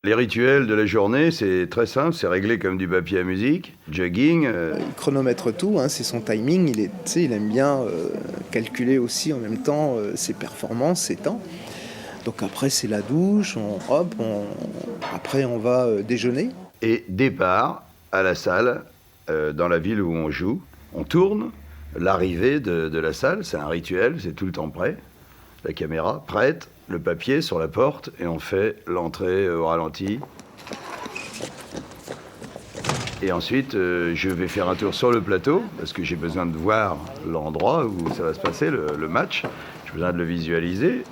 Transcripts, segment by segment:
Les rituels de la journée, c'est très simple, c'est réglé comme du papier à musique, jogging. Il chronomètre tout, hein, c'est son timing, il aime bien calculer aussi en même temps ses performances, ses temps. Donc après c'est la douche, après on va déjeuner. Et départ à la salle, dans la ville où on joue. On tourne, l'arrivée de la salle, c'est un rituel, c'est tout le temps prêt. La caméra prête, le papier sur la porte, et on fait l'entrée au ralenti. Et ensuite, je vais faire un tour sur le plateau, parce que j'ai besoin de voir l'endroit où ça va se passer, le match. J'ai besoin de le visualiser.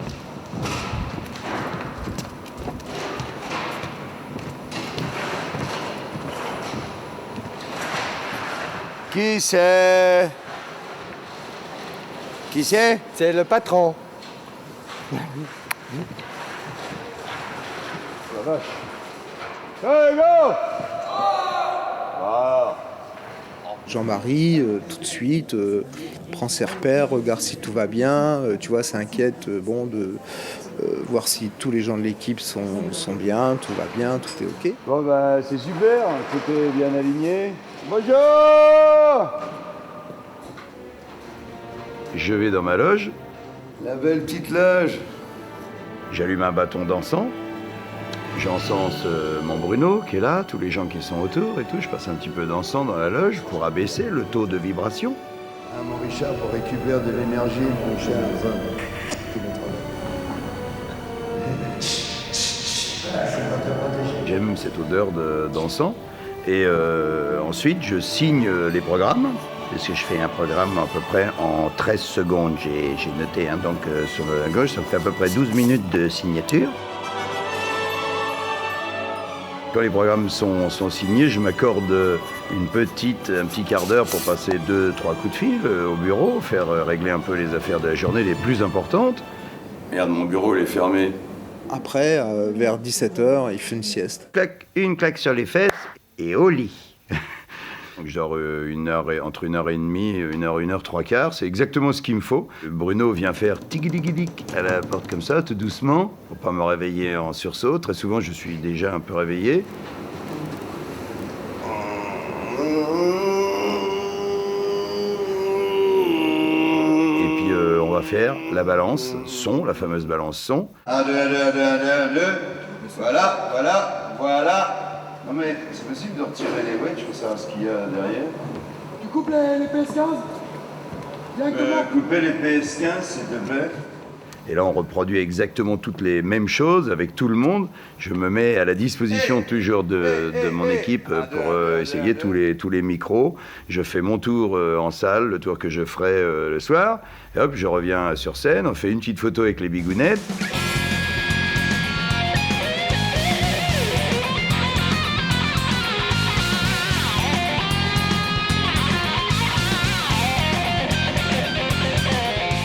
Qui c'est? Qui c'est? C'est le patron. La vache. Hey, go! Voilà. Jean-Marie, tout de suite, prend ses repères, regarde si tout va bien, tu vois, s'inquiète de voir si tous les gens de l'équipe sont bien, tout va bien, tout est OK. Bon, bah, c'est super, tout est bien aligné. Bonjour! Je vais dans ma loge. La belle petite loge. J'allume un bâton d'encens. J'encense mon Bruno qui est là, tous les gens qui sont autour et tout. Je passe un petit peu d'encens dans la loge pour abaisser le taux de vibration. Ah, mon Richard, pour récupérer de l'énergie, mon Richard. J'aime cette odeur d'encens. Et ensuite, je signe les programmes. Parce que je fais un programme à peu près en 13 secondes. J'ai noté, hein, donc sur la gauche, ça me fait à peu près 12 minutes de signature. Quand les programmes sont signés, je m'accorde un petit quart d'heure pour passer 2-3 coups de fil au bureau, faire régler un peu les affaires de la journée les plus importantes. Merde, mon bureau il est fermé. Après, vers 17h, il fait une sieste. Une claque sur les fesses et au lit. Donc je dors entre 1h30, 1h, 3 quarts, c'est exactement ce qu'il me faut. Bruno vient faire tigui-digui-dic à la porte comme ça, tout doucement, pour pas me réveiller en sursaut. Très souvent, je suis déjà un peu réveillé. Et puis on va faire la balance son, la fameuse balance son. 1, 2, 1, 2, 1, 2, 1, 2, 1, 2. Voilà. Non mais c'est possible de retirer les wedges pour savoir ce qu'il y a derrière. Tu coupes les PS15 directement. Couper les PS15 s'il te plaît. Et là, on reproduit exactement toutes les mêmes choses avec tout le monde. Je me mets à la disposition toujours de mon équipe pour essayer tous les micros. Je fais mon tour en salle, le tour que je ferai le soir. Et hop, je reviens sur scène, on fait une petite photo avec les bigounettes.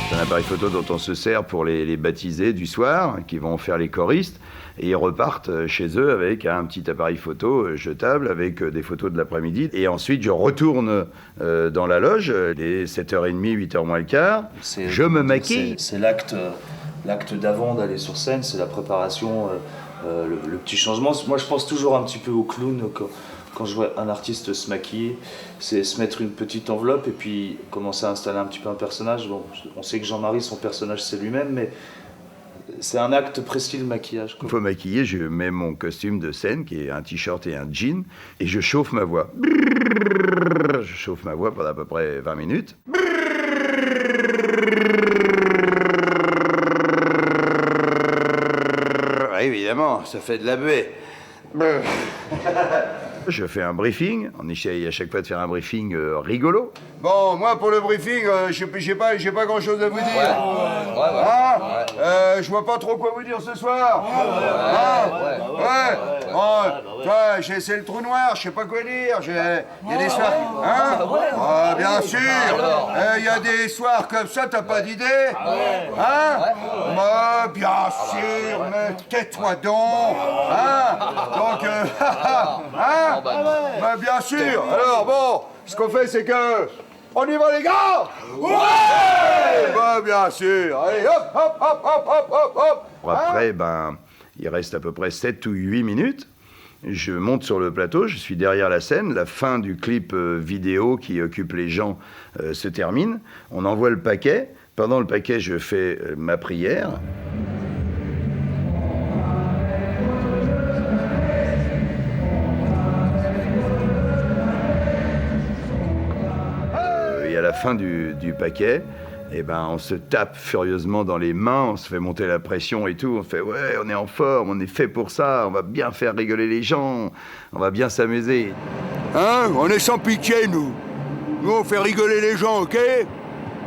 C'est un appareil photo dont on se sert pour les baptisés du soir, qui vont faire les choristes, et ils repartent chez eux avec un petit appareil photo jetable avec des photos de l'après-midi. Et ensuite, je retourne dans la loge, les 7h30, 8h moins le quart, je me maquille. C'est l'acte d'avant d'aller sur scène, c'est la préparation, le petit changement. Moi, je pense toujours un petit peu au clown quand je vois un artiste se maquiller, c'est se mettre une petite enveloppe et puis commencer à installer un petit peu un personnage. Bon, on sait que Jean-Marie, son personnage, c'est lui-même, mais c'est un acte précis le maquillage. Une fois maquillé, je mets mon costume de scène, qui est un t-shirt et un jean, et je chauffe ma voix. Je chauffe ma voix pendant à peu près 20 minutes. Évidemment, ça fait de la buée. Je fais un briefing, on essaye à chaque fois de faire un briefing rigolo. Bon, moi pour le briefing, j'ai pas grand chose à vous dire. Je vois pas trop quoi vous dire ce soir. C'est le trou noir, je sais pas quoi dire. Il y a des soirs. Hein? Bien sûr. Il y a des soirs comme ça, t'as pas d'idée? Bien sûr, mais tais-toi donc. Donc, bien sûr. Alors bon, ce qu'on fait, c'est que on y va les gars. Ouais. Bien sûr. Allez, hop. Après, il il reste à peu près 7 ou 8 minutes. Je monte sur le plateau, je suis derrière la scène, la fin du clip vidéo qui occupe les gens se termine. On envoie le paquet. Pendant le paquet, je fais ma prière. Et à la fin du paquet, eh ben, on se tape furieusement dans les mains, on se fait monter la pression et tout. On fait ouais, on est en forme, on est fait pour ça, on va bien faire rigoler les gens, on va bien s'amuser. Hein? On est sans pitié, nous. Nous, on fait rigoler les gens, ok?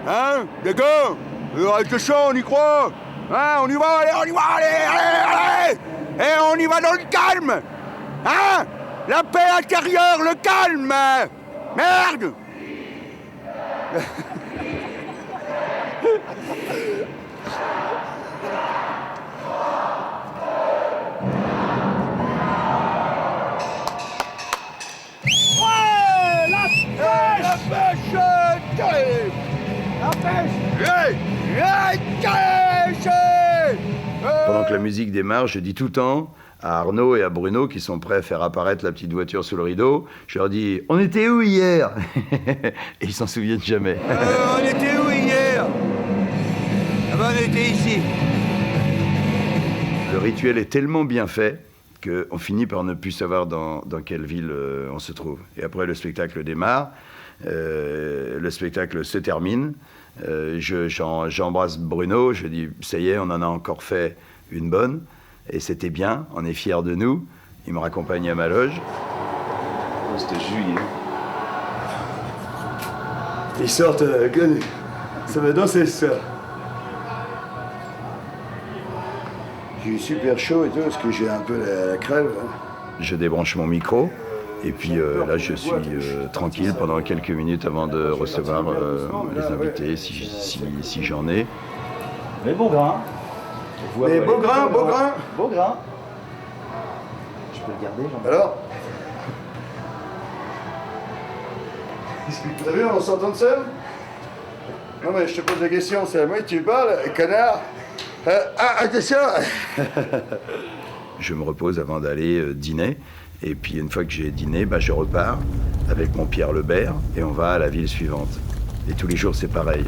Hein? D'accord? Reste chaud, on y croit? Hein? On y va, allez, on y va, allez! Et on y va dans le calme! Hein? La paix intérieure, le calme! Merde! Pendant que la musique démarre, je dis tout le temps à Arnaud et à Bruno qui sont prêts à faire apparaître la petite voiture sous le rideau, je leur dis « On était où hier ?» Et ils s'en souviennent jamais. On était où hier? Ah ben, on était ici. Le rituel est tellement bien fait qu'on finit par ne plus savoir dans quelle ville on se trouve. Et après, le spectacle démarre, le spectacle se termine, j'embrasse Bruno, je dis « Ça y est, on en a encore fait une bonne, et c'était bien, on est fiers de nous ». Il me raccompagne à ma loge. C'était juillet. Ils sortent, ça va danser ça. J'ai eu super chaud et tout, parce que j'ai un peu la crève. Hein. Je débranche mon micro, et puis là, je suis tranquille pendant quelques minutes avant de recevoir les invités, si j'en ai. Mais beau grain. Mais beau grain, beau grain. Beau grain. Je peux le garder, Jean. Alors? Vous avez vu, on s'entend seul? Non mais je te pose la question, c'est à moi que tu parles, connard. Attention. Je me repose avant d'aller dîner, et puis une fois que j'ai dîné, bah, je repars avec mon Pierre Lebert, et on va à la ville suivante. Et tous les jours, c'est pareil.